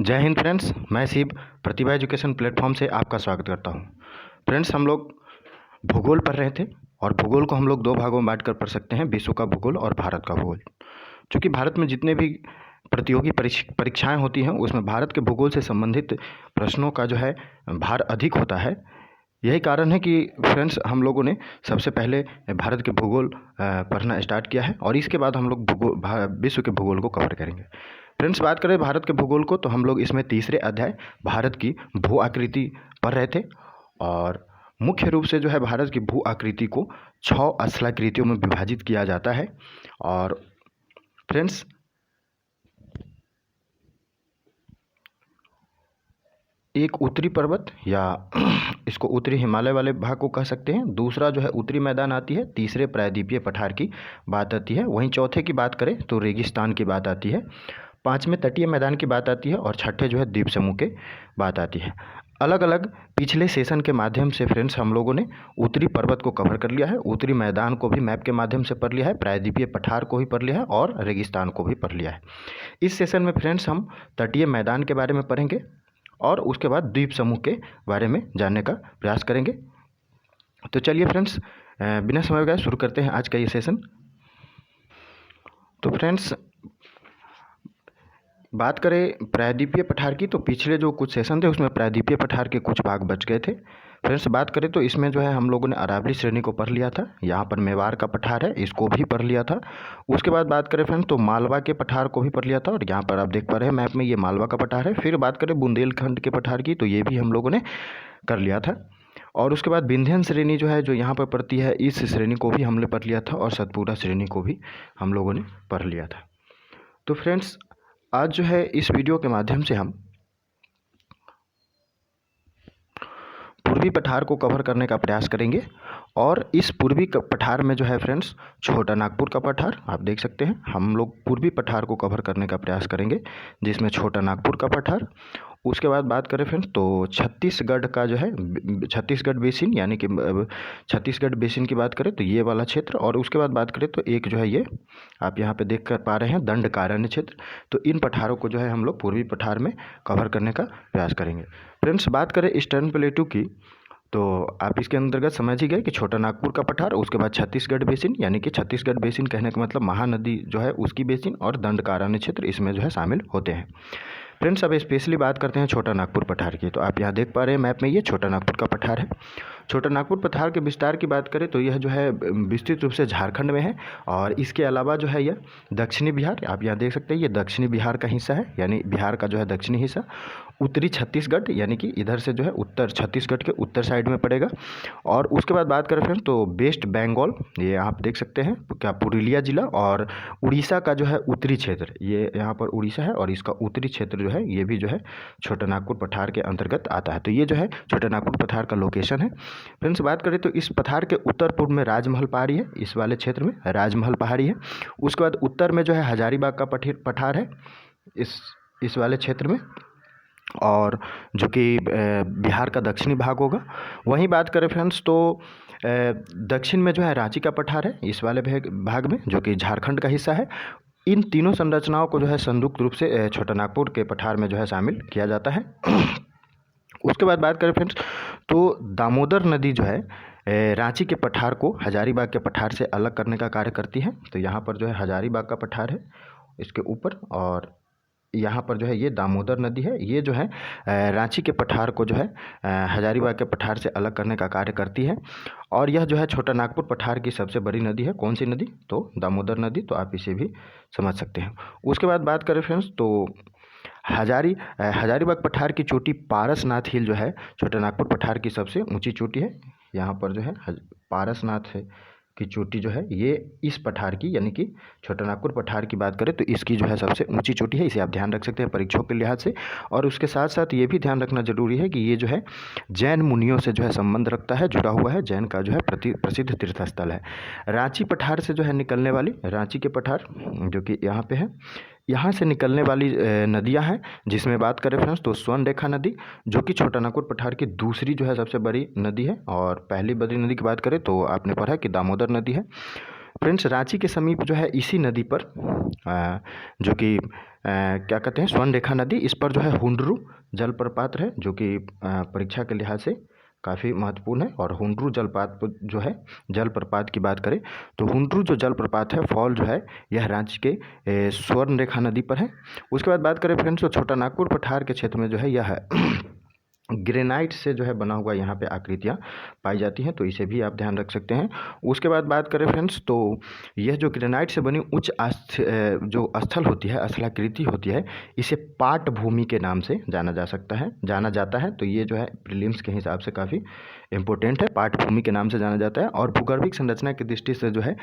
जय हिंद फ्रेंड्स, मैं शिव प्रतिभा education platform से आपका स्वागत करता हूं। फ्रेंड्स, हम लोग भूगोल पढ़ रहे थे और भूगोल को हम लोग दो भागों में बांटकर पढ़ सकते हैं, विश्व का भूगोल और भारत का भूगोल। क्योंकि भारत में जितने भी प्रतियोगी परीक्षाएं होती हैं उसमें भारत के भूगोल से संबंधित प्रश्नों का जो है भार अधिक होता है। यही कारण है कि फ्रेंड्स हम लोगों ने सबसे पहले भारत के भूगोल पढ़ना स्टार्ट किया है और इसके बाद हम लोग विश्व के भूगोल को कवर करेंगे। फ्रेंड्स, बात करें भारत के भूगोल को तो हम लोग इसमें तीसरे अध्याय भारत की भू आकृति पढ़ रहे थे और मुख्य रूप से जो है भारत की भू आकृति को 6 स्थलाकृतियों में विभाजित किया जाता है। और फ्रेंड्स, एक उत्तरी पर्वत या इसको उत्तरी हिमालय वाले भाग को कह सकते हैं, दूसरा जो है उत्तरी मैदान आती है, तीसरे प्रायद्वीपीय पठार की बात आती है, वहीं चौथे की बात करें तो रेगिस्तान की बात आती है, पांचवें तटीय मैदान की बात आती है और छठे जो है द्वीप समूह के बात आती है। अलग अलग पिछले सेशन के माध्यम से फ्रेंड्स हम लोगों ने उत्तरी पर्वत को कवर कर लिया है, उत्तरी मैदान को भी मैप के माध्यम से पढ़ लिया है, प्रायद्वीपीय पठार को भी पढ़ लिया है और रेगिस्तान को भी पढ़ लिया है। इस सेशन में फ्रेंड्स हम तटीय मैदान के बारे में पढ़ेंगे और उसके बाद द्वीप समूह के बारे में जानने का प्रयास करेंगे। तो चलिए फ्रेंड्स, बिना समय गए शुरू करते हैं आज का ये सेशन। तो फ्रेंड्स, बात करें प्रायद्वीपीय पठार की तो पिछले जो कुछ सेशन थे उसमें प्रायद्वीपीय पठार के कुछ भाग बच गए थे। फ्रेंड्स, बात करें तो इसमें जो है हम लोगों ने अरावली श्रेणी को पढ़ लिया था, यहाँ पर मेवाड़ का पठार है इसको भी पढ़ लिया था। उसके बाद बात करें फ्रेंड्स तो मालवा के पठार को भी पढ़ लिया था और यहाँ पर आप देख पा रहे हैं मैप में ये मालवा का पठार है। फिर बात करें बुंदेलखंड के पठार की तो ये भी हम लोगों ने कर लिया था। और उसके बाद विंध्यन श्रेणी जो है जो यहाँ पर पड़ती है इस श्रेणी को भी हमने पढ़ लिया था और सतपुरा श्रेणी को भी हम लोगों ने पढ़ लिया था। तो फ्रेंड्स, आज जो है इस वीडियो के माध्यम से हम पूर्वी पठार को कवर करने का प्रयास करेंगे और इस पूर्वी पठार में जो है फ्रेंड्स छोटा नागपुर का पठार आप देख सकते हैं, हम लोग पूर्वी पठार को कवर करने का प्रयास करेंगे जिसमें छोटा नागपुर का पठार। उसके बाद बात करें फ्रेंड्स तो छत्तीसगढ़ का जो है छत्तीसगढ़ बेसिन यानी कि छत्तीसगढ़ बेसिन की बात करें तो ये वाला क्षेत्र, और उसके बाद बात करें तो एक जो है ये आप यहाँ पे देख कर पा रहे हैं दंडकारण्य क्षेत्र। तो इन पठारों को जो है हम लोग पूर्वी पठार में कवर करने का प्रयास करेंगे। फ्रेंड्स, बात करें ईस्टर्न प्लेटू की तो आप इसके अंतर्गत समझ ही गए कि छोटा नागपुर का पठार, उसके बाद छत्तीसगढ़ बेसिन यानी कि छत्तीसगढ़ बेसिन कहने का मतलब महानदी जो है उसकी बेसिन और दंडकारण्य क्षेत्र इसमें जो है शामिल होते हैं। फ्रेंड्स, अब स्पेशली बात करते हैं छोटा नागपुर पठार की। तो आप यहाँ देख पा रहे हैं मैप में ये छोटा नागपुर का पठार है। छोटा नागपुर पठार के विस्तार की बात करें तो यह जो है विस्तृत रूप से झारखंड में है और इसके अलावा जो है यह दक्षिणी बिहार आप यहाँ देख सकते हैं, ये दक्षिणी बिहार का हिस्सा है यानी बिहार का जो है दक्षिणी हिस्सा, उत्तरी छत्तीसगढ़ यानी कि इधर से जो है उत्तर छत्तीसगढ़ के उत्तर साइड में पड़ेगा। और उसके बाद बात करें फ्रेंड्स तो वेस्ट बंगाल ये आप देख सकते हैं क्या पुरुलिया जिला, और उड़ीसा का जो है उत्तरी क्षेत्र ये यहाँ पर उड़ीसा है और इसका उत्तरी क्षेत्र जो है ये भी जो है छोटा नागपुर पठार के अंतर्गत आता है। तो ये जो है छोटा नागपुर पठार का लोकेशन है। फ्रेंड्स, बात करें तो इस पठार के उत्तर पूर्व में राजमहल पहाड़ी है, इस वाले क्षेत्र में राजमहल पहाड़ी है। उसके बाद उत्तर में जो है हजारीबाग का पठार है इस वाले क्षेत्र में, और जो कि बिहार का दक्षिणी भाग होगा। वहीं बात करें फ्रेंड्स तो दक्षिण में जो है रांची का पठार है इस वाले भाग में जो कि झारखंड का हिस्सा है। इन तीनों संरचनाओं को जो है संयुक्त रूप से छोटा नागपुर के पठार में जो है शामिल किया जाता है। उसके बाद बात करें फ्रेंड्स तो दामोदर नदी जो है रांची के पठार को हजारीबाग के पठार से अलग करने का कार्य करती है। तो यहाँ पर जो है हजारीबाग का पठार है इसके ऊपर, और यहाँ पर जो है ये दामोदर नदी है, ये जो है रांची के पठार को जो है हजारीबाग के पठार से अलग करने का कार्य करती है। और यह जो है छोटा नागपुर पठार की सबसे बड़ी नदी है। कौन सी नदी? तो दामोदर नदी। तो आप इसे भी समझ सकते हैं। उसके बाद बात करें फ्रेंड्स तो हजारीबाग पठार की चोटी पारसनाथ हिल जो है छोटा नागपुर पठार की सबसे ऊंची चोटी है। यहाँ पर जो है पारसनाथ है की चोटी जो है ये इस पठार की यानी कि छोटा नागपुर पठार की बात करें तो इसकी जो है सबसे ऊंची चोटी है। इसे आप ध्यान रख सकते हैं परीक्षाओं के लिहाज से। और उसके साथ साथ ये भी ध्यान रखना जरूरी है कि ये जो है जैन मुनियों से जो है संबंध रखता है, जुड़ा हुआ है, जैन का जो है प्रसिद्ध तीर्थस्थल है। रांची पठार से जो है निकलने वाली रांची के पठार जो कि यहाँ पे है, यहाँ से निकलने वाली नदियाँ हैं जिसमें बात करें फ्रेंड्स तो स्वर्ण रेखा नदी जो कि छोटा नागपुर पठार की दूसरी जो है सबसे बड़ी नदी है, और पहली बड़ी नदी की बात करें तो आपने पढ़ा कि दामोदर नदी है। फ्रेंड्स, रांची के समीप जो है इसी नदी पर जो कि क्या कहते हैं, स्वर्ण रेखा नदी, इस पर जो है हुंडरू जलप्रपात है, जो कि परीक्षा के लिहाज से काफ़ी महत्वपूर्ण है। और हुंडरू जलप्रपात जो है, जलप्रपात की बात करें तो हुंडरू जो जलप्रपात है, फॉल जो है, यह राज्य के स्वर्ण रेखा नदी पर है। उसके बाद बात करें फ्रेंड्स तो छोटा नागपुर पठार के क्षेत्र में जो है यह ग्रेनाइट से जो है बना हुआ यहाँ पे आकृतियाँ पाई जाती हैं, तो इसे भी आप ध्यान रख सकते हैं। उसके बाद बात करें फ्रेंड्स तो यह जो ग्रेनाइट से बनी उच्च जो स्थल होती है, स्थलाकृति होती है, इसे पाट भूमि के नाम से जाना जाता है। तो ये जो है प्रीलिम्स के हिसाब से काफ़ी इंपॉर्टेंट है, पाट भूमि के नाम से जाना जाता है। और भूगर्भिक संरचना की दृष्टि से जो है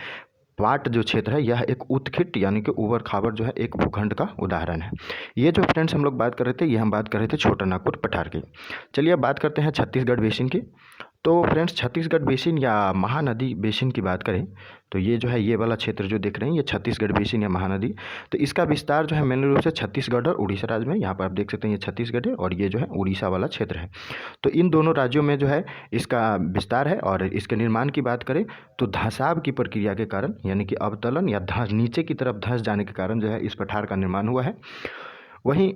पाट जो क्षेत्र है, यह एक उत्खिट यानी कि ऊबड़ खाबड़ जो है एक भूखंड का उदाहरण है। ये जो फ्रेंड्स हम लोग बात कर रहे थे, ये हम बात कर रहे थे छोटा नागपुर पठार की। चलिए अब बात करते हैं छत्तीसगढ़ बेसिन की। तो फ्रेंड्स छत्तीसगढ़ बेसिन या महानदी बेसिन की बात करें तो ये जो है, ये वाला क्षेत्र जो देख रहे हैं, ये छत्तीसगढ़ बेसिन या महानदी, तो इसका विस्तार जो है मेन रूप से छत्तीसगढ़ और उड़ीसा राज्य में, यहाँ पर आप देख सकते हैं ये छत्तीसगढ़ है और ये जो है उड़ीसा वाला क्षेत्र है। तो इन दोनों राज्यों में जो है इसका विस्तार है। और इसके निर्माण की बात करें तो धंसाव की प्रक्रिया के कारण, यानी कि अवतलन या नीचे की तरफ धंस जाने के कारण जो है इस पठार का निर्माण हुआ है। वहीं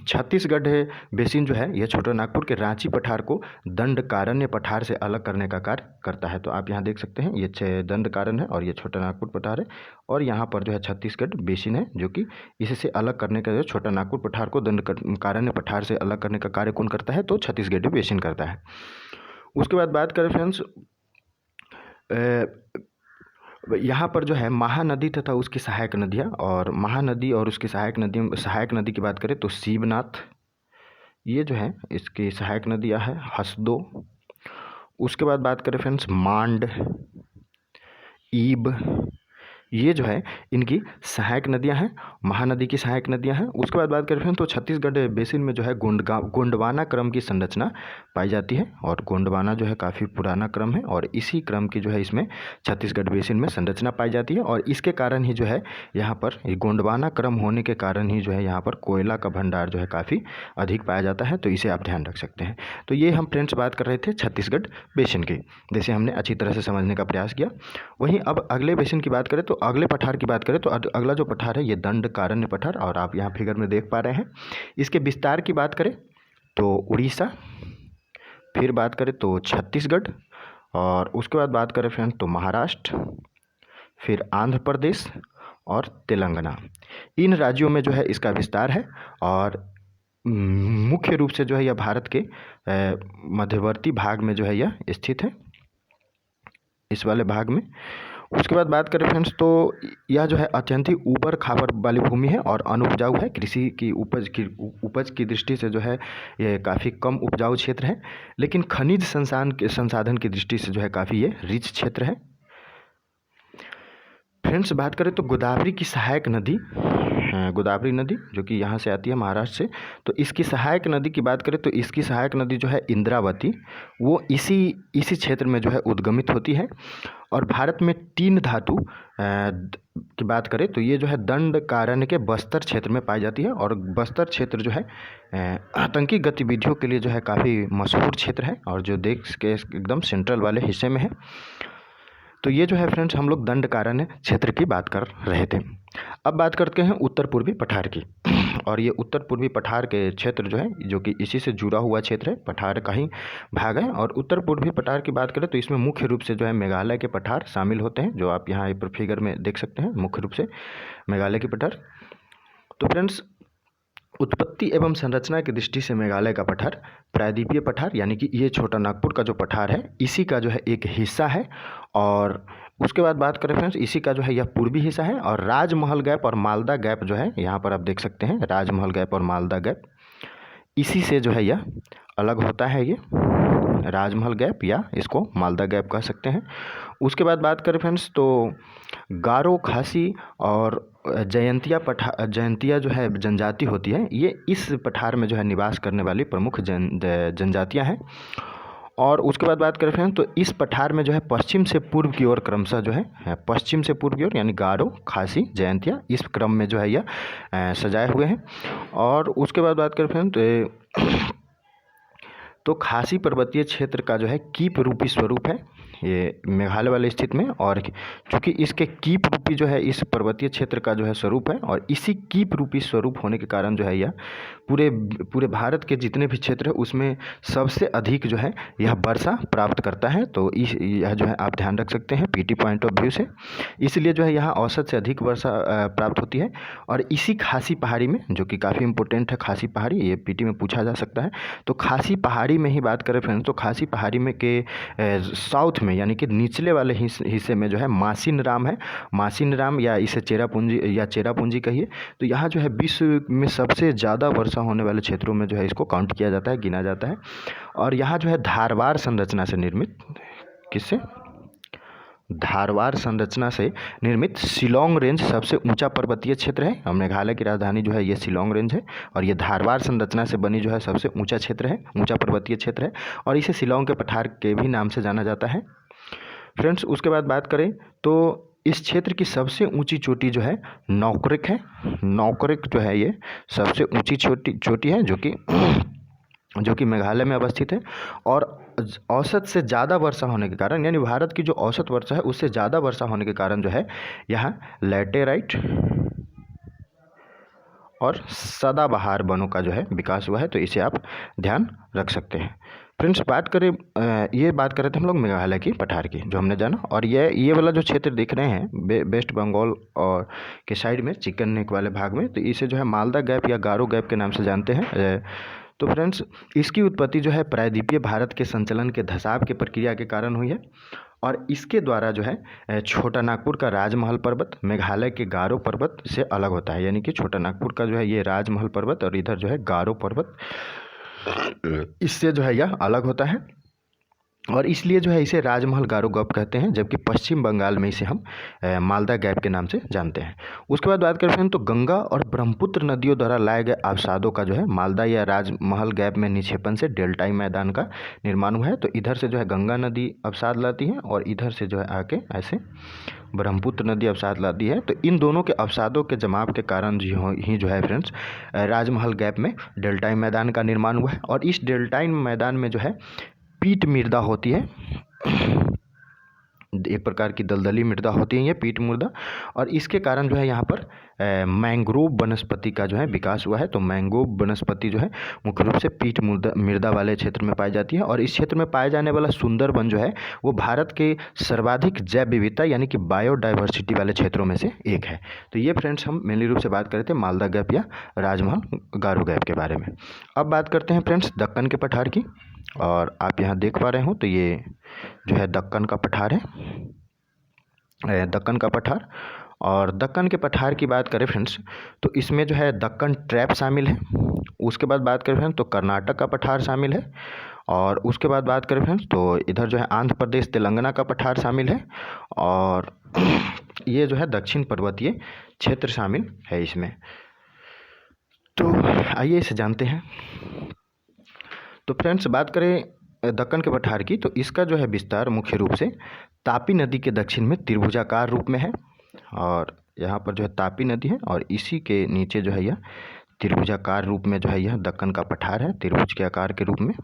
छत्तीसगढ़ बेसिन जो है, यह छोटा नागपुर के रांची पठार को दंडकारण्य पठार से अलग करने का कार्य करता है। तो आप यहाँ देख सकते हैं ये दंडकारण्य है और ये छोटा नागपुर पठार है, और यहाँ पर जो है छत्तीसगढ़ बेसिन है, जो कि इससे अलग करने का, जो छोटा नागपुर पठार को दंडकारण्य पठार से अलग करने का कार्य कौन करता है, तो छत्तीसगढ़ बेसिन करता है। उसके बाद बात करें फ्रेंड्स यहाँ पर जो है महानदी तथा उसकी सहायक नदियाँ, और महानदी और उसकी सहायक नदी की बात करें तो शिवनाथ, ये जो है इसकी सहायक नदियाँ है, हसदो। उसके बाद बात करें फ्रेंड्स मांड, ईब, ये जो है इनकी सहायक नदियां हैं, महानदी की सहायक नदियां हैं। उसके बाद बात करें तो छत्तीसगढ़ बेसिन में जो है गोंडवाना क्रम की संरचना पाई जाती है, और गोंडवाना जो है काफ़ी पुराना क्रम है, और इसी क्रम की जो है इसमें छत्तीसगढ़ बेसिन में संरचना पाई जाती है। और इसके कारण ही जो है यहाँ पर गोंडवाना क्रम होने के कारण ही जो है यहाँ पर कोयला का भंडार जो है काफ़ी अधिक पाया जाता है, तो इसे आप ध्यान रख सकते हैं। तो ये हम फ्रेंड्स बात कर रहे थे छत्तीसगढ़ बेसिन की, जैसे हमने अच्छी तरह से समझने का प्रयास किया। वहीं अब अगले बेसिन की बात करें तो अगले पठार की बात करें तो अगला जो पठार है ये दंडकारण्य पठार, और आप यहाँ फिगर में देख पा रहे हैं। इसके विस्तार की बात करें तो उड़ीसा, फिर बात करें तो छत्तीसगढ़, और उसके बाद बात करें फ्रेंड तो महाराष्ट्र, फिर आंध्र प्रदेश और तेलंगाना, इन राज्यों में जो है इसका विस्तार है। और मुख्य रूप से जो है यह भारत के मध्यवर्ती भाग में जो है यह स्थित है, इस वाले भाग में। उसके बाद बात करें फ्रेंड्स तो यह जो है अत्यंत ही ऊबड़ खाबड़ वाली भूमि है और अनुपजाऊ है। कृषि की उपज की दृष्टि से जो है ये काफ़ी कम उपजाऊ क्षेत्र है, लेकिन खनिज संसाधन की दृष्टि से जो है काफ़ी ये रिच क्षेत्र है। फ्रेंड्स बात करें तो गोदावरी की सहायक नदी, गोदावरी नदी जो कि यहाँ से आती है महाराष्ट्र से, तो इसकी सहायक नदी की बात करें तो इसकी सहायक नदी जो है इंद्रावती, वो इसी क्षेत्र में जो है उद्गमित होती है। और भारत में तीन धातु की बात करें तो ये जो है दंडकारण्य के बस्तर क्षेत्र में पाई जाती है, और बस्तर क्षेत्र जो है आतंकी गतिविधियों के लिए जो है काफ़ी मशहूर क्षेत्र है, और जो देश के एकदम सेंट्रल वाले हिस्से में है। तो ये जो है फ्रेंड्स हम लोग दंडकारण्य क्षेत्र की बात कर रहे थे। अब बात करते हैं उत्तर पूर्वी पठार की, और ये उत्तर पूर्वी पठार के क्षेत्र जो है, जो कि इसी से जुड़ा हुआ क्षेत्र है, पठार का ही भाग है। और उत्तर पूर्वी पठार की बात करें तो इसमें मुख्य रूप से जो है मेघालय के पठार शामिल होते हैं, जो आप यहाँ पर फिगर में देख सकते हैं, मुख्य रूप से मेघालय के पठार। तो फ्रेंड्स उत्पत्ति एवं संरचना की दृष्टि से मेघालय का पठार प्रायद्वीपीय पठार, यानी कि ये छोटा नागपुर का जो पठार है इसी का जो है एक हिस्सा है। और उसके बाद बात करें फ्रेंड्स, इसी का जो है यह पूर्वी हिस्सा है। और राजमहल गैप और मालदा गैप जो है, यहाँ पर आप देख सकते हैं राजमहल गैप और मालदा गैप, इसी से जो है यह अलग होता है, ये राजमहल गैप या इसको मालदा गैप कह सकते हैं। उसके बाद बात करें फ्रेंड्स तो गारो, खासी और जयंतिया जो है जनजाति होती है, ये इस पठार में जो है निवास करने वाली प्रमुख जनजातियाँ हैं। और उसके बाद बात करें फ्रेंड्स तो इस पठार में जो है पश्चिम से पूर्व की ओर क्रमशः जो है पश्चिम से पूर्व की ओर, यानी गारो, खासी, जयंतिया, इस क्रम में जो है यह सजाए हुए हैं। और उसके बाद बात करें फ्रेंड्स तो खासी पर्वतीय क्षेत्र का जो है कीप रूपी स्वरूप है, ये मेघालय वाले स्थित में। और चूँकि इसके कीप रूपी जो है इस पर्वतीय क्षेत्र का जो है स्वरूप है, और इसी कीप रूपी स्वरूप होने के कारण जो है यह पूरे भारत के जितने भी क्षेत्र है उसमें सबसे अधिक जो है यह वर्षा प्राप्त करता है। तो यह जो है आप ध्यान रख सकते हैं पीटी पॉइंट ऑफ व्यू से, इसलिए जो है यहाँ औसत से अधिक वर्षा प्राप्त होती है। और इसी खासी पहाड़ी में, जो कि काफ़ी इंपॉर्टेंट है खासी पहाड़ी, ये पीटी में पूछा जा सकता है। तो खासी पहाड़ी में ही बात करें फ्रेंड्स, तो खासी पहाड़ी में के साउथ में यानी कि निचले वाले हिस्से में जो है मासिन राम है। मासिन राम या इसे चेरापूंजी कहिए। तो यहाँ जो है विश्व में सबसे ज़्यादा वर्षा होने वाले क्षेत्रों में जो है इसको काउंट किया जाता है, गिना जाता है। और यहाँ जो है धारवार संरचना से निर्मित, किससे? धारवार संरचना से निर्मित शिलोंग रेंज सबसे ऊंचा पर्वतीय क्षेत्र है। और मेघालय की राजधानी जो है ये शिलोंग रेंज है, और ये धारवार संरचना से बनी जो है सबसे ऊंचा क्षेत्र है, ऊंचा पर्वतीय क्षेत्र है। और इसे शिलोंग के पठार के भी नाम से जाना जाता है फ्रेंड्स। उसके बाद बात करें तो इस क्षेत्र की सबसे ऊंची चोटी जो है नौकरिक है। नौकरिक जो है ये सबसे ऊंची चोटी है, जो कि मेघालय में अवस्थित है। और औसत से ज़्यादा वर्षा होने के कारण, यानी भारत की जो औसत वर्षा है उससे ज़्यादा वर्षा होने के कारण जो है यहाँ लैटेराइट और सदाबहार वनों का जो है विकास हुआ है। तो इसे आप ध्यान रख सकते हैं फ्रेंड्स। ये बात कर रहे थे हम लोग मेघालय की पठार की, जो हमने जाना। और ये वाला जो क्षेत्र दिख रहे हैं वेस्ट बंगाल और के साइड में चिकन नेक वाले भाग में, तो इसे जो है मालदा गैप या गारो गैप के नाम से जानते हैं। तो फ्रेंड्स इसकी उत्पत्ति जो है प्रायद्वीपीय भारत के संचलन के धसाव की प्रक्रिया के कारण हुई है। और इसके द्वारा जो है छोटा नागपुर का राजमहल पर्वत मेघालय के गारो पर्वत से अलग होता है। यानी कि छोटा नागपुर का जो है ये राजमहल पर्वत, और इधर जो है गारो पर्वत, इससे जो है यह अलग होता है। और इसलिए जो है इसे राजमहल गारो गैप कहते हैं, जबकि पश्चिम बंगाल में इसे हम मालदा गैप के नाम से जानते हैं। उसके बाद बात करते हैं तो गंगा और ब्रह्मपुत्र नदियों द्वारा लाए गए अवसादों का जो है मालदा या राजमहल गैप में निक्षेपण से डेल्टाई मैदान का निर्माण हुआ है। तो इधर से जो है गंगा नदी अवसाद लाती है, और इधर से जो है आके ऐसे ब्रह्मपुत्र नदी अवसाद लाती है। तो इन दोनों के अवसादों के जमाव के कारण ही जो है फ्रेंड्स राजमहल गैप में डेल्टाई मैदान का निर्माण हुआ है। और इस डेल्टाई मैदान में जो है पीट मृदा होती है, एक प्रकार की दलदली मृदा होती है ये पीट मृदा। और इसके कारण जो है यहाँ पर मैंग्रोव वनस्पति का जो है विकास हुआ है। तो मैंग्रोव वनस्पति जो है मुख्य रूप से पीट मृदा वाले क्षेत्र में पाई जाती है। और इस क्षेत्र में पाए जाने वाला सुंदरवन जो है वो भारत के सर्वाधिक जैव विविधता यानी कि बायोडाइवर्सिटी वाले क्षेत्रों में से एक है। तो ये फ्रेंड्स हम मेनली रूप से बात कर रहे थे मालदा गैप या राजमहल गारो गैप के बारे में। अब बात करते हैं फ्रेंड्स दक्कन के पठार की। और आप यहाँ देख पा रहे हो तो ये जो है दक्कन का पठार है, दक्कन का पठार। और दक्कन के पठार की बात करें फ्रेंड्स तो इसमें जो है दक्कन ट्रैप शामिल है। उसके बाद बात करें फ्रेंड्स तो कर्नाटक का पठार शामिल है। और उसके बाद बात करें फ्रेंड्स तो इधर जो है आंध्र प्रदेश तेलंगाना का पठार शामिल है। और ये जो है दक्षिण पर्वतीय क्षेत्र शामिल है इसमें। तो आइए इसे जानते हैं। तो फ्रेंड्स बात करें दक्कन के पठार की, तो इसका जो है विस्तार मुख्य रूप से तापी नदी के दक्षिण में त्रिभुजाकार रूप में है। और यहाँ पर जो है तापी नदी है, और इसी के नीचे जो है यह त्रिभुजाकार रूप में जो है यह दक्कन का पठार है, त्रिभुज के आकार के रूप में।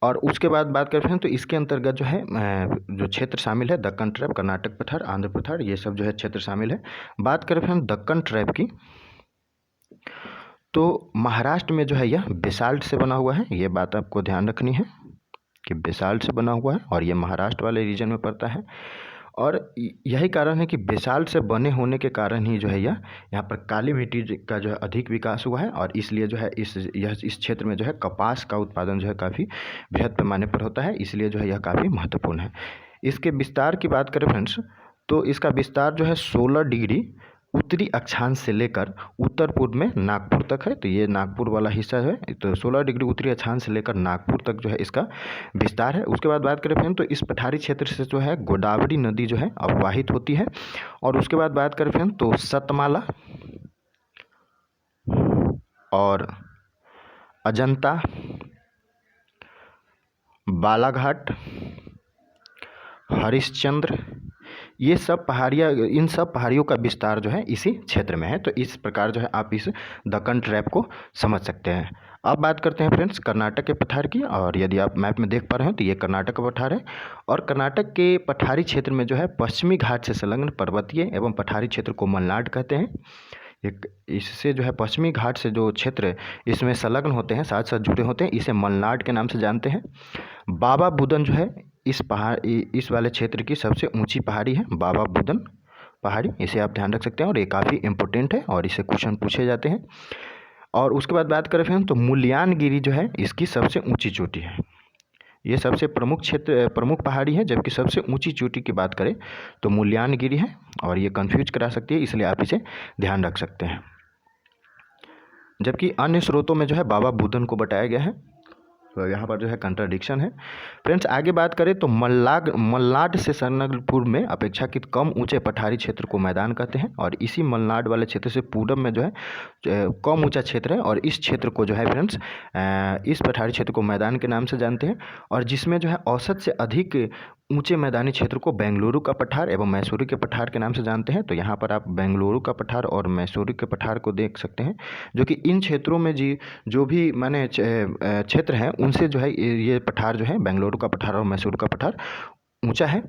और उसके बाद बात करते हैं तो इसके अंतर्गत जो है जो क्षेत्र शामिल है दक्कन ट्रैप, कर्नाटक पठार, आंध्र पठार, ये सब जो है क्षेत्र शामिल है। बात करें फिर हम दक्कन ट्रैप की, तो महाराष्ट्र में जो है यह बेसाल्ट से बना हुआ है। ये बात आपको ध्यान रखनी है कि बेसाल्ट से बना हुआ है, और ये महाराष्ट्र वाले रीजन में पड़ता है। और यही कारण है कि बेसाल्ट से बने होने के कारण ही जो है यह यहाँ पर काली मिट्टी का जो है अधिक विकास हुआ है। और इसलिए जो है इस क्षेत्र में जो है कपास का उत्पादन जो है काफ़ी बृहद पैमाने पर होता है, इसलिए जो है यह काफ़ी महत्वपूर्ण है। इसके विस्तार की बात करें फ्रेंड्स तो इसका विस्तार जो है 16 डिग्री उत्तरी अक्षांश से लेकर उत्तर पूर्व में नागपुर तक है। तो ये नागपुर वाला हिस्सा है, तो 16 डिग्री उत्तरी अक्षांश से लेकर नागपुर तक जो है इसका विस्तार है। उसके बाद बात करें फ्रेंड तो इस पठारी क्षेत्र से जो है गोदावरी नदी जो है अववाहित होती है। और उसके बाद बात करें फ्रेंड तो सतमाला और अजंता, बालाघाट, हरिश्चंद्र, ये सब पहाड़ियाँ, इन सब पहाड़ियों का विस्तार जो है इसी क्षेत्र में है। तो इस प्रकार जो है आप इस दक्कन ट्रैप को समझ सकते हैं। अब बात करते हैं फ्रेंड्स कर्नाटक के पठार की, और यदि आप मैप में देख पा रहे हो तो ये कर्नाटक का पठार है। और कर्नाटक के पठारी क्षेत्र में जो है पश्चिमी घाट से संलग्न पर्वतीय एवं पठारी क्षेत्र को मलनाड कहते हैं। एक इससे जो है पश्चिमी घाट से जो क्षेत्र इसमें संलग्न होते हैं, साथ साथ जुड़े होते हैं, इसे मलनाड के नाम से जानते हैं। बाबा बुदन जो है इस वाले क्षेत्र की सबसे ऊंची पहाड़ी है, बाबा बुदन पहाड़ी, इसे आप ध्यान रख सकते हैं और ये काफ़ी इंपॉर्टेंट है और इसे क्वेश्चन पूछे जाते हैं। और उसके बाद बात करें फिर तो मुल्यानगिरी जो है इसकी सबसे ऊंची चोटी है। ये सबसे प्रमुख पहाड़ी है, जबकि सबसे ऊंची चोटी की बात करें तो मुल्यानगिरी है, और ये कंफ्यूज करा सकती है, इसलिए आप इसे ध्यान रख सकते हैं। जबकि अन्य स्रोतों में जो है बाबा बुदन को बताया गया है, तो यहाँ पर जो है कंट्राडिक्शन है। फ्रेंड्स आगे बात करें तो मलनाड से संलग्न पूर्व में अपेक्षाकृत कम ऊंचे पठारी क्षेत्र को मैदान कहते हैं, और इसी मलनाड वाले क्षेत्र से पूरब में जो है कम ऊंचा क्षेत्र है, और इस क्षेत्र को जो है फ्रेंड्स इस पठारी क्षेत्र को मैदान के नाम से जानते हैं। और जिसमें जो है औसत से अधिक ऊंचे मैदानी क्षेत्र को बेंगलुरु का पठार एवं मैसूरी के पठार के नाम से जानते हैं। तो यहाँ पर आप बेंगलुरु का पठार और मैसूरी के पठार को देख सकते हैं, जो कि इन क्षेत्रों में जो भी माने क्षेत्र हैं उनसे जो है ये पठार जो है बेंगलुरु का पठार और मैसूर का पठार ऊंचा है।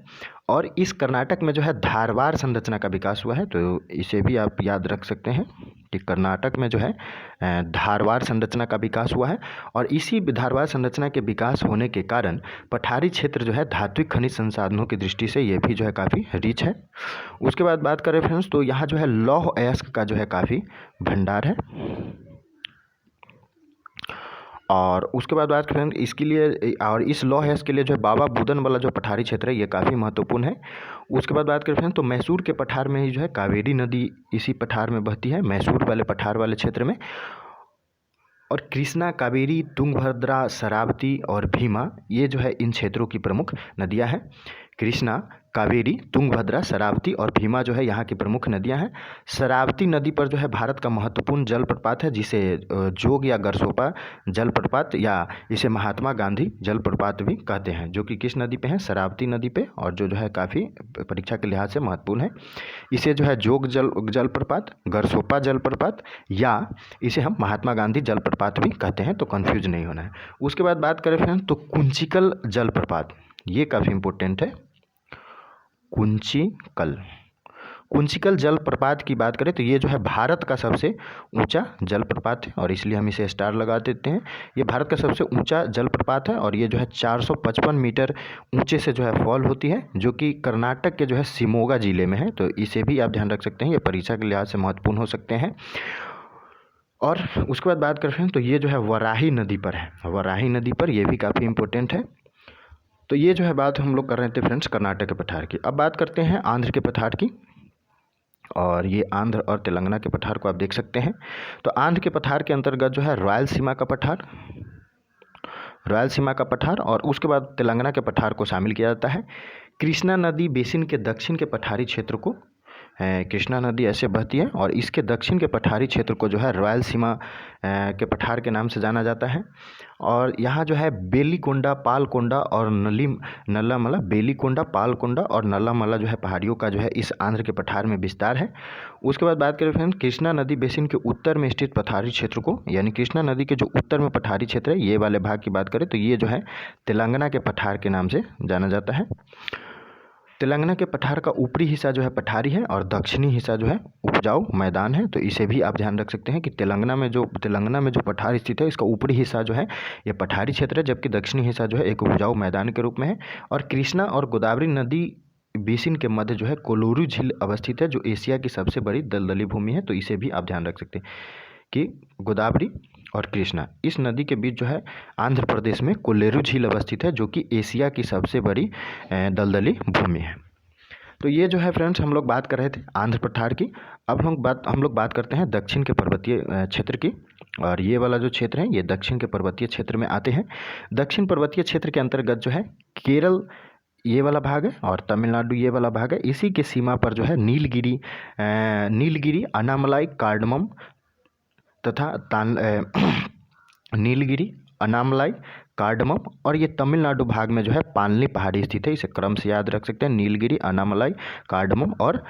और इस कर्नाटक में जो है धारवाड़ संरचना का विकास हुआ है, तो इसे भी आप याद रख सकते हैं कि कर्नाटक में जो है धारवाड़ संरचना का विकास हुआ है। और इसी धारवाड़ संरचना के विकास होने के कारण पठारी क्षेत्र जो है धात्विक खनिज संसाधनों की दृष्टि से ये भी जो है काफ़ी रिच है। उसके बाद बात करें फ्रेंड्स तो यहाँ जो है लौह अयस्क का जो है काफ़ी भंडार है। और उसके बाद बात करें इसके लिए, और इस लौह अयस्क के लिए जो है बाबा बुदन वाला जो पठारी क्षेत्र है ये काफ़ी महत्वपूर्ण है। उसके बाद बात करें तो मैसूर के पठार में ही जो है कावेरी नदी इसी पठार में बहती है, मैसूर वाले पठार वाले क्षेत्र में। और कृष्णा, कावेरी, तुंगभद्रा, शरावती और भीमा ये जो है इन क्षेत्रों की प्रमुख नदियां हैं। कृष्णा, कावेरी, तुंगभद्रा, शरावती और भीमा जो है यहाँ की प्रमुख नदियां हैं। शरावती नदी पर जो है भारत का महत्वपूर्ण जलप्रपात है, जिसे जोग या गरसोपा जलप्रपात या इसे महात्मा गांधी जलप्रपात भी कहते हैं, जो कि किस नदी पे है, शरावती नदी पे, और जो है काफ़ी परीक्षा के लिहाज से महत्वपूर्ण है। इसे जो है जोग जलप्रपात, गरसोपा जलप्रपात या इसे हम महात्मा गांधी जलप्रपात भी कहते हैं, तो कन्फ्यूज नहीं होना है। उसके बाद बात करें फ्रेंड्स तो कुंचिकल जलप्रपात, ये काफ़ी इंपॉर्टेंट है। कुंचिकल जलप्रपात की बात करें तो ये जो है भारत का सबसे ऊंचा जलप्रपात है, और इसलिए हम इसे स्टार लगा देते हैं। ये भारत का सबसे ऊंचा जलप्रपात है, और ये जो है 455 मीटर ऊंचे से जो है फॉल होती है, जो कि कर्नाटक के जो है शिमोगा जिले में है। तो इसे भी आप ध्यान रख सकते हैं, ये परीक्षा के लिहाज से महत्वपूर्ण हो सकते हैं। और उसके बाद बात करते हैं तो ये जो है वराही नदी पर है, वराही नदी पर, ये भी काफ़ी इंपॉर्टेंट है। तो ये जो है बात हम लोग कर रहे थे फ्रेंड्स कर्नाटक के पठार की। अब बात करते हैं आंध्र के पठार की, और ये आंध्र और तेलंगाना के पठार को आप देख सकते हैं। तो आंध्र के पठार के अंतर्गत जो है रायलसीमा का पठार, और उसके बाद तेलंगाना के पठार को शामिल किया जाता है। कृष्णा नदी बेसिन के दक्षिण के पठारी क्षेत्र को, कृष्णा नदी ऐसे बहती है, और इसके दक्षिण के पठारी क्षेत्र को जो है रायलसीमा के पठार के नाम से जाना जाता है। और यहाँ जो है बेलीकोंडा, पालकोंडा और नल्लामला, बेलीकोंडा, पालकोंडा और नल्लामला जो है पहाड़ियों का जो है इस आंध्र के पठार में विस्तार है। उसके बाद बात करें फ्रेंड्स कृष्णा नदी बेसिन के उत्तर में स्थित पठारी क्षेत्र को, यानी कृष्णा नदी के जो उत्तर में पठारी क्षेत्र है ये वाले भाग की बात करें तो ये जो है तेलंगाना के पठार के नाम से जाना जाता है। तेलंगाना के पठार का ऊपरी हिस्सा जो है पठारी है, और दक्षिणी हिस्सा जो है उपजाऊ मैदान है। तो इसे भी आप ध्यान रख सकते हैं कि तेलंगाना में जो पठार स्थित है इसका ऊपरी हिस्सा जो है ये पठारी क्षेत्र है, जबकि दक्षिणी हिस्सा जो है एक उपजाऊ मैदान के रूप में है। और कृष्णा और गोदावरी नदी बेसिन के मध्य जो है कोलोरू झील अवस्थित है, जो एशिया की सबसे बड़ी दलदली भूमि है। तो इसे भी आप ध्यान रख सकते हैं कि गोदावरी और कृष्णा इस नदी के बीच जो है आंध्र प्रदेश में कोलेरू झील अवस्थित है, जो कि एशिया की सबसे बड़ी दलदली भूमि है। तो ये जो है फ्रेंड्स हम लोग बात कर रहे थे आंध्र पठार की। अब हम लोग बात करते हैं दक्षिण के पर्वतीय क्षेत्र की, और ये वाला जो क्षेत्र है ये दक्षिण के पर्वतीय क्षेत्र में आते हैं। दक्षिण पर्वतीय क्षेत्र के अंतर्गत जो है केरल ये वाला भाग है, और तमिलनाडु ये वाला भाग है। इसी के सीमा पर जो है नीलगिरी, अनामलाई, कार्डमम तथा नीलगिरी, अनामलाई, कार्डमम और ये तमिलनाडु भाग में जो है पालनी पहाड़ी स्थित है। इसे क्रम से याद रख सकते हैं, नीलगिरी, अनामलाई, कार्डमम और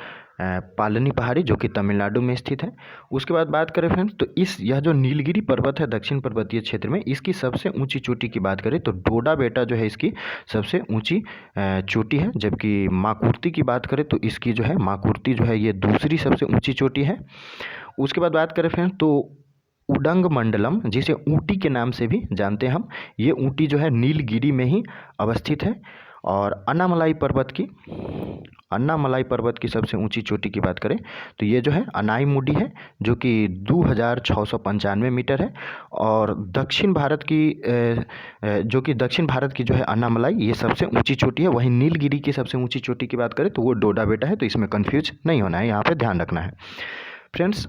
पालनी पहाड़ी जो कि तमिलनाडु में स्थित है। उसके बाद बात करें फ्रेंड्स तो यह जो नीलगिरी पर्वत है दक्षिण पर्वतीय क्षेत्र में, इसकी सबसे ऊंची चोटी की बात करें तो डोडा बेटा जो है इसकी सबसे ऊंची चोटी है। जबकि माकुर्ती की बात करें तो इसकी जो है माकुर्ती जो है ये दूसरी सबसे ऊंची चोटी है। उसके बाद बात करें फ्रेंड्स तो उडंग मंडलम, जिसे ऊटी के नाम से भी जानते हैं हम, ये ऊटी जो है नीलगिरी में ही अवस्थित है। और अन्नामलाई पर्वत की सबसे ऊंची चोटी की बात करें तो ये जो है अनाईमुडी है जो कि 2695 मीटर है। और दक्षिण भारत की जो है अन्नामलाई ये सबसे ऊंची चोटी है। वहीं नीलगिरी की सबसे ऊंची चोटी की बात करें तो वो डोडा बेटा है, तो इसमें कन्फ्यूज नहीं होना है, यहाँ पे ध्यान रखना है फ्रेंड्स।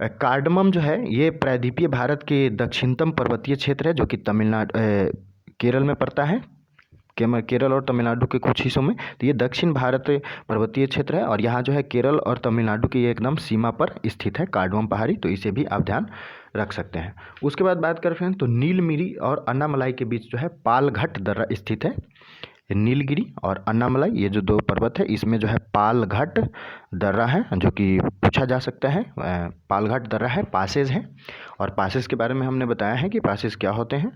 कार्डमम जो है ये प्रायद्वीपीय भारत के दक्षिणतम पर्वतीय क्षेत्र है जो कि केरल में पड़ता है, केरल और तमिलनाडु के कुछ हिस्सों में। तो ये दक्षिण भारत पर्वतीय क्षेत्र है और यहाँ जो है केरल और तमिलनाडु की एकदम सीमा पर स्थित है कार्डमम पहाड़ी, तो इसे भी आप ध्यान रख सकते हैं। उसके बाद बात करें फ्रेंड्स तो नीलगिरी और अन्नामलाई के बीच जो है पालघट दर्रा स्थित है। नीलगिरी और अन्नामलाई ये जो दो पर्वत है इसमें जो है पालघट दर्रा है जो कि पूछा जा सकता है। पालघट दर्रा है, पासेज है, और पासेज के बारे में हमने बताया है कि पासेज क्या होते हैं,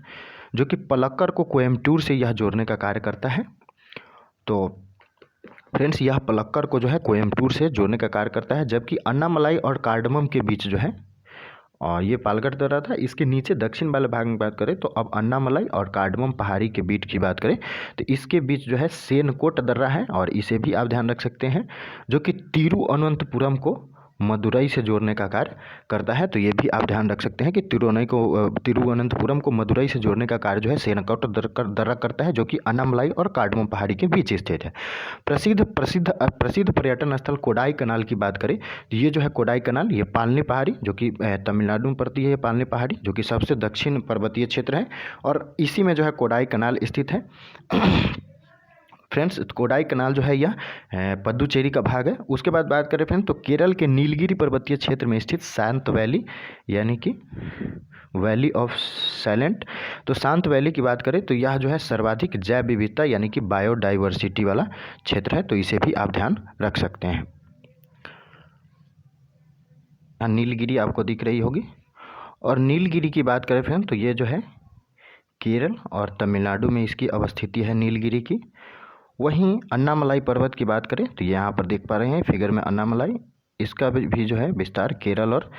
जो कि पलक्कड़ को कोयम्बटूर से यह जोड़ने का कार्य करता है। तो फ्रेंड्स यह पलक्कड़ को जो है कोयम्बटूर से जोड़ने का कार्य करता है, जबकि अन्नामलाई और कार्डमम के बीच जो है, और ये पालघट दर्रा था, इसके नीचे दक्षिण वाले भाग में बात करें तो अब अन्नामलाई और कार्डमम पहाड़ी के बीच की बात करें तो इसके बीच जो है सेनकोट दर्रा है, और इसे भी आप ध्यान रख सकते हैं, जो कि तिरुवनंतपुरम को मदुरई से जोड़ने का कार्य करता है। तो ये भी आप ध्यान रख सकते हैं कि तिरुवनंतपुरम को मदुरई से जोड़ने का कार्य जो है सेनकोट दर्रा करता है, जो कि अन्नामलाई और कार्डमम पहाड़ी के बीच स्थित है। प्रसिद्ध पर्यटन स्थल कोडाई कनाल की बात करें तो ये जो है कोडाई कनाल, ये पालनी पहाड़ी जो कि तमिलनाडु में पड़ती है, पालनी पहाड़ी जो कि सबसे दक्षिण पर्वतीय क्षेत्र है, और इसी में जो है कोडाई कनाल स्थित है। फ्रेंड्स कोडाई कनाल जो है यह पुदुचेरी का भाग है। उसके बाद बात करें फ्रेंड्स तो केरल के नीलगिरी पर्वतीय क्षेत्र में स्थित शांत वैली, यानी कि वैली ऑफ साइलेंट, तो शांत वैली की बात करें तो यह जो है सर्वाधिक जैव विविधता यानी कि बायोडाइवर्सिटी वाला क्षेत्र है, तो इसे भी आप ध्यान रख सकते हैं। नीलगिरी आपको दिख रही होगी, और नीलगिरी की बात करें फ्रेंड्स तो ये जो है केरल और तमिलनाडु में इसकी अवस्थिति है नीलगिरी की। वहीं अन्नामलाई पर्वत की बात करें तो यहाँ पर देख पा रहे हैं फिगर में अन्नामलाई, इसका भी जो है विस्तार केरल और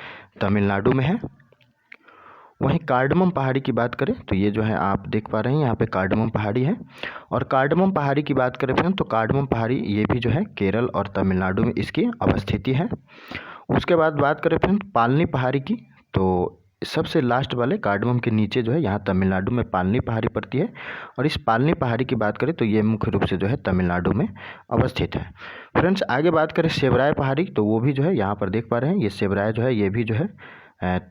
तमिलनाडु में है। वहीं कार्डमम पहाड़ी की बात करें तो ये जो है आप देख पा रहे हैं यहाँ पे कार्डमम पहाड़ी है, और कार्डमम पहाड़ी की बात करें फ्रेंड्स तो कार्डमम पहाड़ी ये भी जो है केरल और तमिलनाडु में इसकी अवस्थिति है। उसके बाद बात करें फ्रेंड्स पालनी पहाड़ी की, तो सबसे लास्ट वाले कार्डमम के नीचे जो है यहाँ तमिलनाडु में पालनी पहाड़ी पड़ती है, और इस पालनी पहाड़ी की बात करें तो ये मुख्य रूप से जो है तमिलनाडु में अवस्थित है। फ्रेंड्स आगे बात करें सेवराय पहाड़ी, तो वो भी जो है यहाँ पर देख पा रहे हैं, ये सेवराय जो है ये भी जो है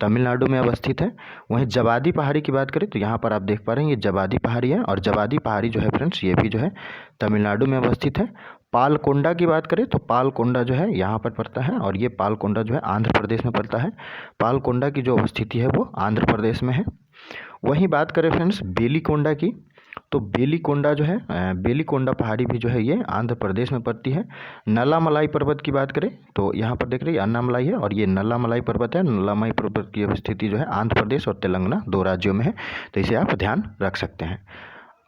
तमिलनाडु में अवस्थित है। वहीं जवादी पहाड़ी की बात करें तो यहाँ पर आप देख पा रहे हैं ये जवादी पहाड़ी है, और जवादी पहाड़ी जो है फ्रेंड्स ये भी जो है तमिलनाडु में अवस्थित है। पालकोंडा की बात करें तो पालकोंडा जो है यहाँ पर पड़ता है, और ये पालकोंडा जो है आंध्र प्रदेश में पड़ता है। पालकोंडा की जो अवस्थिति है वो आंध्र प्रदेश में है। वहीं बात करें फ्रेंड्स बेलीकोंडा की, तो बेलीकोंडा जो है बेलीकोंडा पहाड़ी भी जो है ये आंध्र प्रदेश में पड़ती है। नल्लामलाई पर्वत की बात करें तो यहाँ पर देख रहे हैं अन्नामलाई है, और ये नल्लामलाई पर्वत है। नल्लामलाई पर्वत की अवस्थिति जो है आंध्र प्रदेश और तेलंगाना दो राज्यों में है, तो इसे आप ध्यान रख सकते हैं।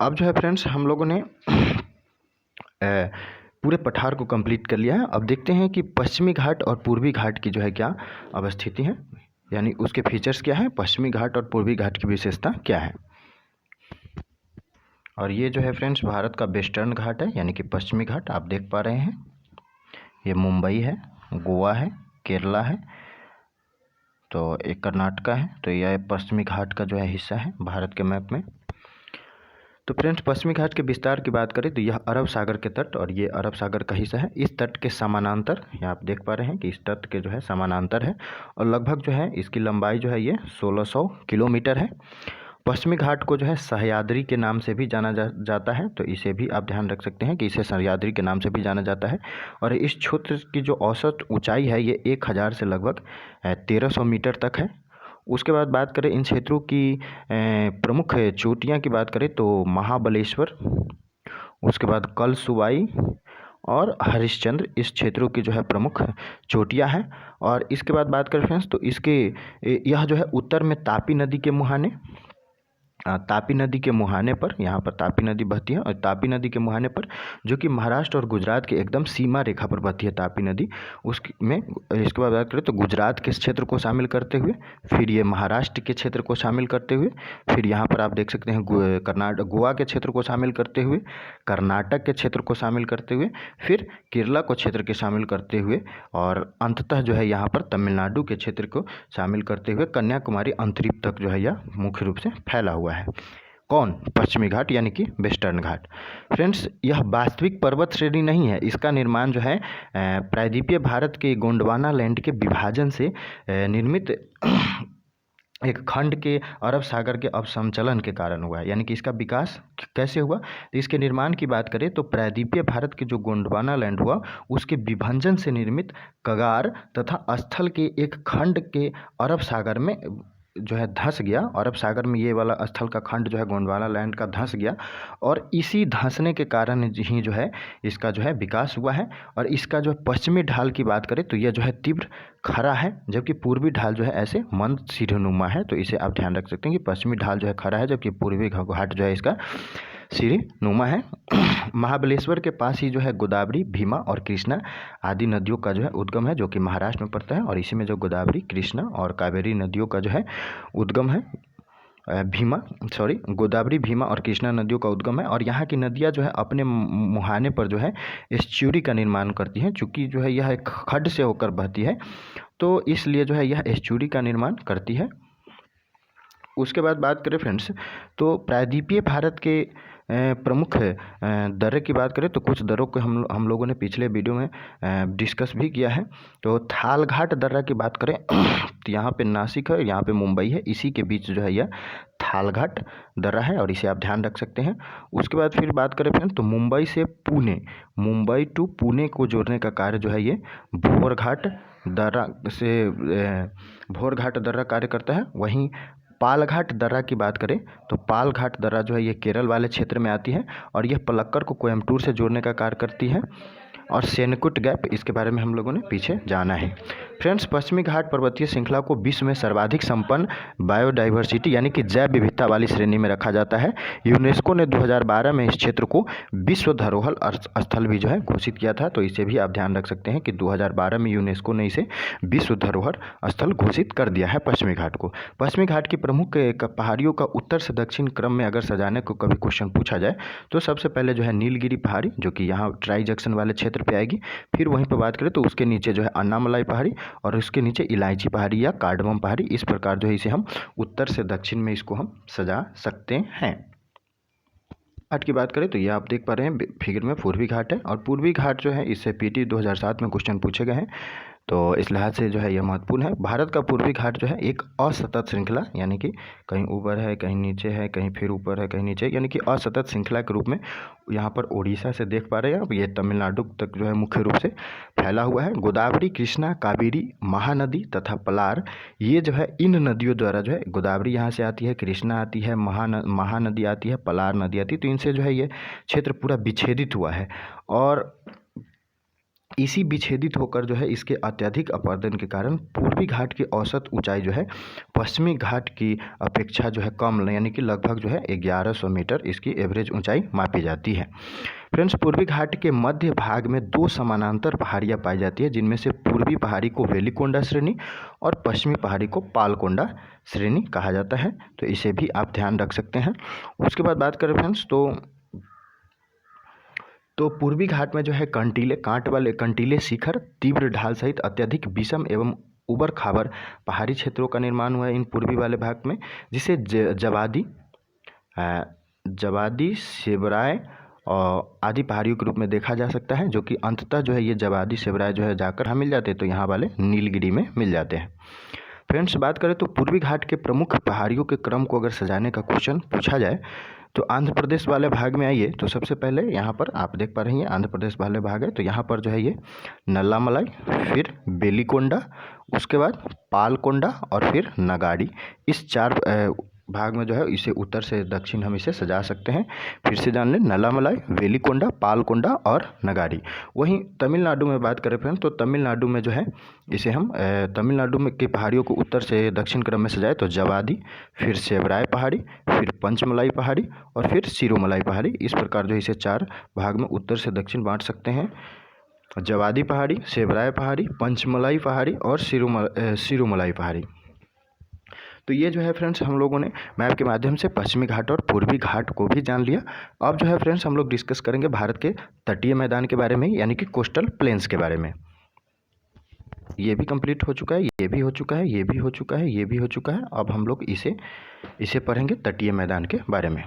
अब जो है फ्रेंड्स हम लोगों ने पूरे पठार को कंप्लीट कर लिया है। अब देखते हैं कि पश्चिमी घाट और पूर्वी घाट की जो है क्या अवस्थिति है, यानी उसके फीचर्स क्या है, पश्चिमी घाट और पूर्वी घाट की विशेषता क्या है। और ये जो है फ्रेंड्स भारत का वेस्टर्न घाट है, यानी कि पश्चिमी घाट आप देख पा रहे हैं, ये मुंबई है, गोवा है, केरला है, तो एक कर्नाटका है, तो यह पश्चिमी घाट का जो है हिस्सा है भारत के मैप में। तो फ्रेंड्स पश्चिमी घाट के विस्तार की बात करें तो यह अरब सागर के तट, और ये अरब सागर का हिस्सा है। इस तट के समानांतर यहाँ आप देख पा रहे हैं कि इस तट के जो है समानांतर है, और लगभग जो है इसकी लंबाई जो है ये 1600 किलोमीटर है। पश्चिमी घाट को जो है सह्याद्री के नाम से भी जाना जाता है, तो इसे भी आप ध्यान रख सकते हैं कि इसे सह्याद्री के नाम से भी जाना जाता है। और इस क्षेत्र की जो औसत ऊंचाई है ये 1000 से लगभग 1300 मीटर तक है। उसके बाद बात करें इन क्षेत्रों की प्रमुख चोटियाँ की बात करें तो महाबलेश्वर, उसके बाद कलसुबाई और हरिश्चंद्र इस क्षेत्रों की जो है प्रमुख चोटियाँ हैं। और इसके बाद बात करें फ्रेंड्स तो इसके यह जो है उत्तर में तापी नदी के मुहाने, तापी नदी के मुहाने पर, यहाँ पर तापी नदी बहती है और तापी नदी के मुहाने पर जो कि महाराष्ट्र और गुजरात के एकदम सीमा रेखा पर बहती है तापी नदी, उसमें इसके बाद बात करें तो गुजरात के क्षेत्र को शामिल करते हुए, फिर ये महाराष्ट्र के क्षेत्र को शामिल करते हुए, फिर यहाँ पर आप देख सकते हैं कर्नाटक गोवा के क्षेत्र को शामिल करते हुए, कर्नाटक के क्षेत्र को शामिल करते हुए, फिर केरला को क्षेत्र के शामिल करते हुए और अंततः जो है यहाँ पर तमिलनाडु के क्षेत्र को शामिल करते हुए कन्याकुमारी अंतरिक्ष तक जो है यह मुख्य रूप से फैला हुआ है। कौन? पश्चिमी घाट यानी कि वेस्टर्न घाट। फ्रेंड्स यह वास्तविक पर्वत श्रेणी नहीं है, इसका निर्माण जो है प्रायद्वीपीय भारत के गोंडवाना लैंड के विभाजन से निर्मित एक खंड के अरब सागर के अवसंचलन के कारण हुआ है। यानी कि इसका विकास कैसे हुआ, तो इसके निर्माण की बात करें तो प्रायद्वीपीय भारत के जो गोंडवाना लैंड हुआ उसके विभाजन से निर्मित कगार तथा स्थल के एक खंड के अरब सागर में जो है धंस गया। अरब सागर में ये वाला स्थल का खंड जो है गोंडवाना लैंड का धंस गया और इसी धंसने के कारण ही जो है इसका जो है विकास हुआ है। और इसका जो पश्चिमी ढाल की बात करें तो यह जो है तीव्र खड़ा है, जबकि पूर्वी ढाल जो है ऐसे मंद सीढ़ीनुमा है। तो इसे आप ध्यान रख सकते हैं कि पश्चिमी ढाल जो है खड़ा है, जबकि पूर्वी घाट जो है इसका सीढ़ीनुमा है। महाबलेश्वर के पास ही जो है गोदावरी, भीमा और कृष्णा आदि नदियों का जो है उद्गम है, जो कि महाराष्ट्र में पड़ता है। और इसी में जो गोदावरी, कृष्णा और कावेरी नदियों का जो है उद्गम है, गोदावरी, भीमा और कृष्णा नदियों का उद्गम है। और यहाँ की नदियाँ जो है अपने मुहाने पर जो है एस्चुरी का निर्माण करती हैं। चूँकि जो है यह एक खड्ड से होकर बहती है तो इसलिए जो है यह एस्चुरी का निर्माण करती है। उसके बाद बात करें फ्रेंड्स तो प्रायद्वीपीय भारत के प्रमुख दर्रे की बात करें तो कुछ दर्रों को हम लोगों ने पिछले वीडियो में डिस्कस भी किया है। तो थालघाट दर्रा की बात करें तो यहाँ पे नासिक है, यहाँ पे मुंबई है, इसी के बीच जो है यह थालघाट दर्रा है और इसे आप ध्यान रख सकते हैं। उसके बाद फिर बात करें फ्रेंड तो मुंबई से पुणे, मुंबई टू पुणे को जोड़ने का कार्य जो है ये भोरघाट दर्रा से भोरघाट दर्रा कार्य करता है। वहीं पालघाट दर्रा की बात करें तो पालघाट दर्रा जो है ये केरल वाले क्षेत्र में आती है और यह पलक्कड़ को कोयम्बटूर से जोड़ने का कार्य करती है। और सेनकुट गैप, इसके बारे में हम लोगों ने पीछे जाना है। फ्रेंड्स पश्चिमी घाट पर्वतीय श्रृंखला को विश्व में सर्वाधिक संपन्न बायोडाइवर्सिटी यानी कि जैव विविधता वाली श्रेणी में रखा जाता है। यूनेस्को ने 2012 में इस क्षेत्र को विश्व धरोहर स्थल भी जो है घोषित किया था। तो इसे भी आप ध्यान रख सकते हैं कि 2012 में यूनेस्को ने इसे विश्व धरोहर स्थल घोषित कर दिया है पश्चिमी घाट को। पश्चिमी घाट की प्रमुख पहाड़ियों का उत्तर से दक्षिण क्रम में अगर सजाने को कभी क्वेश्चन पूछा जाए तो सबसे पहले जो है नीलगिरी पहाड़ी, जो कि यहाँ ट्राई जंक्शन वाले क्षेत्र पे आएगी। फिर वहीं पर बात करें तो उसके नीचे जो है अन्नामलाई पहाड़ी और उसके नीचे इलायची पहाड़ी या कार्डमम पहाड़ी। इस प्रकार जो है इसे हम उत्तर से दक्षिण में इसको हम सजा सकते हैं। घाट की बात करें तो ये आप देख पा रहे हैं फिगर में पूर्वी घाट है और पूर्वी घाट जो है इससे पीटी 2007 में क्वेश्चन पूछे गए हैं। तो इस लिहाज से जो है यह महत्वपूर्ण है। भारत का पूर्वी घाट जो है एक असतत श्रृंखला, यानी कि कहीं ऊपर है, कहीं नीचे है, कहीं फिर ऊपर है, कहीं नीचे, यानी कि असतत श्रृंखला के रूप में यहाँ पर उड़ीसा से देख पा रहे हैं। अब ये तमिलनाडु तक जो है मुख्य रूप से फैला हुआ है। गोदावरी, कृष्णा, कावेरी, महानदी तथा पलार, ये जो है इन नदियों द्वारा जो है, गोदावरी यहाँ से आती है, कृष्णा आती है, महानदी आती है, पलार नदी आती है। तो इनसे जो है ये क्षेत्र पूरा विच्छेदित हुआ है और इसी विच्छेदित होकर जो है इसके अत्यधिक अपरदन के कारण पूर्वी घाट की औसत ऊंचाई जो है पश्चिमी घाट की अपेक्षा जो है कम, यानी कि लगभग जो है 1100 मीटर इसकी एवरेज ऊंचाई मापी जाती है। फ्रेंड्स पूर्वी घाट के मध्य भाग में दो समानांतर पहाड़ियाँ पाई जाती है, जिनमें से पूर्वी पहाड़ी को वेलिकोंडा श्रेणी और पश्चिमी पहाड़ी को पालकोंडा श्रेणी कहा जाता है। तो इसे भी आप ध्यान रख सकते हैं। उसके बाद बात करें फ्रेंड्स तो पूर्वी घाट में जो है कंटीले शिखर, तीव्र ढाल सहित अत्यधिक विषम एवं उबड़ खाबड़ पहाड़ी क्षेत्रों का निर्माण हुआ है इन पूर्वी वाले भाग में, जिसे जवादी, सेबराय और आदि पहाड़ियों के रूप में देखा जा सकता है, जो कि अंततः जो है ये जवादी, सेबराय जो है जाकर हम मिल जाते हैं तो यहाँ वाले नीलगिरी में मिल जाते हैं। फ्रेंड्स बात करें तो पूर्वी घाट के प्रमुख पहाड़ियों के क्रम को अगर सजाने का क्वेश्चन पूछा जाए तो आंध्र प्रदेश वाले भाग में आइए तो सबसे पहले यहाँ पर आप देख पा रही हैं आंध्र प्रदेश वाले भाग है, तो यहाँ पर जो है ये नल्लामलाई, फिर बेलिकोंडा, उसके बाद पालकोंडा और फिर नगाड़ी, इस 4 भाग में जो है इसे उत्तर से दक्षिण हम इसे सजा सकते हैं। फिर से जान लें, नल्लामलाई, वेलिकोंडा, पालकोंडा और नगाड़ी। वहीं तमिलनाडु में बात करें फ्रेंड, तो तमिलनाडु में जो है इसे हम तमिलनाडु में की पहाड़ियों को उत्तर से दक्षिण क्रम में सजाए तो जवादी, फिर सेवराय पहाड़ी, फिर पंचमलाई पहाड़ी और फिर सिरोमलाई पहाड़ी। इस प्रकार जो इसे 4 भाग में उत्तर से दक्षिण बांट सकते हैं। जवादी पहाड़ी, सेवराय पहाड़ी, पंचमलाई पहाड़ी और सिरोमलाई पहाड़ी। तो ये जो है फ्रेंड्स हम लोगों ने मैप के माध्यम से पश्चिमी घाट और पूर्वी घाट को भी जान लिया। अब जो है फ्रेंड्स हम लोग डिस्कस करेंगे भारत के तटीय मैदान के बारे में, यानी कि कोस्टल प्लेन्स के बारे में। ये भी कंप्लीट हो चुका है, ये भी हो चुका है, ये भी हो चुका है, ये भी हो चुका है। अब हम लोग इसे पढ़ेंगे तटीय मैदान के बारे में।